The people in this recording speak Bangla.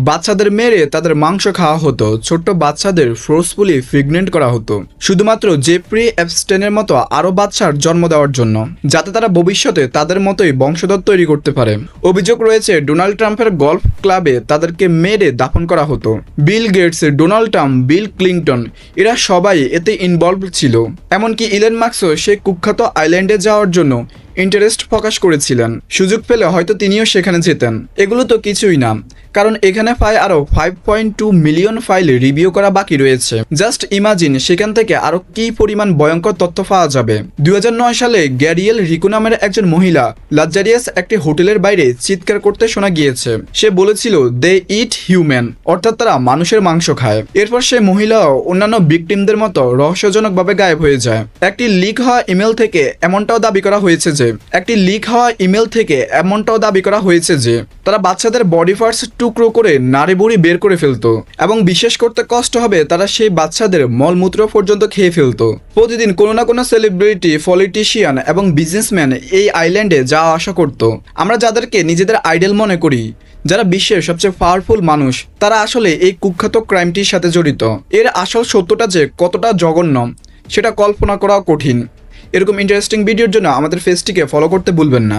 বাচ্চাদের মেরে তাদের মাংস খাওয়া হতো, ছোট্ট বাচ্চাদের ফোর্সফুলি প্রেগনেন্ট করা হতো শুধুমাত্র জেফ্রি এপস্টেনের মতো আরও বাচ্চার জন্ম দেওয়ার জন্য, যাতে তারা ভবিষ্যতে তাদের মতোই বংশধর তৈরি করতে পারে। অভিযোগ রয়েছে ডোনাল্ড ট্রাম্পের গল্ফ ক্লাবে তাদেরকে মেরে দাফন করা হতো। Bill Gates, Donald Trump, Bill Clinton এরা সবাই এতে ইনভলভ ছিল। এমনকি ইলন মাস্কও সে কুখ্যাত আইল্যান্ডে যাওয়ার জন্য ইন্টারেস্ট প্রকাশ করেছিলেন। সুযোগ পেলে হয়তো তিনিও সেখানে যেতেন। এগুলো তো কিছুই না, কারণ এখানে প্রায় আরও 5.2 মিলিয়ন ফাইল রিভিউ করা বাকি রয়েছে। জাস্ট ইমাজিন সেখান থেকে আরও কী পরিমাণ ভয়ঙ্কর তথ্য পাওয়া যাবে। 2009 সালে গ্যারিয়েল রিকো নামের একজন মহিলা লাক্সারিয়াস একটি হোটেলের বাইরে চিৎকার করতে শোনা গিয়েছে। সে বলেছিল দে ইট হিউম্যান, অর্থাৎ তারা মানুষের মাংস খায়। এরপর সে মহিলাও অন্যান্য ভিকটিমদের মতো রহস্যজনকভাবে গায়েব হয়ে যায়। একটি লিক হওয়া ইমেল থেকে এমনটাও দাবি করা হয়েছে যে তারা বাচ্চাদের বডি পার্টস টুকরো করে নাড়ি বুড়ি বের করে ফেলতো, এবং বিশেষ করতে কষ্ট হবে তারা সেই বাচ্চাদের মলমূত্র পর্যন্ত খেয়ে ফেলতো। প্রতিদিন কোনো না কোনো সেলিব্রিটি, পলিটিশিয়ান এবং বিজনেসম্যান এই আইল্যান্ডে যাওয়া আসা করত। আমরা যাদেরকে নিজেদের আইডল মনে করি, যারা বিশ্বের সবচেয়ে পাওয়ারফুল মানুষ, তারা আসলে এই কুখ্যাত ক্রাইমটির সাথে জড়িত। এর আসল সত্যটা যে কতটা জঘন্য সেটা কল্পনা করা কঠিন। এরকম ইন্টারেস্টিং ভিডিওর জন্য আমাদের পেজটিকে ফলো করতে ভুলবেন না।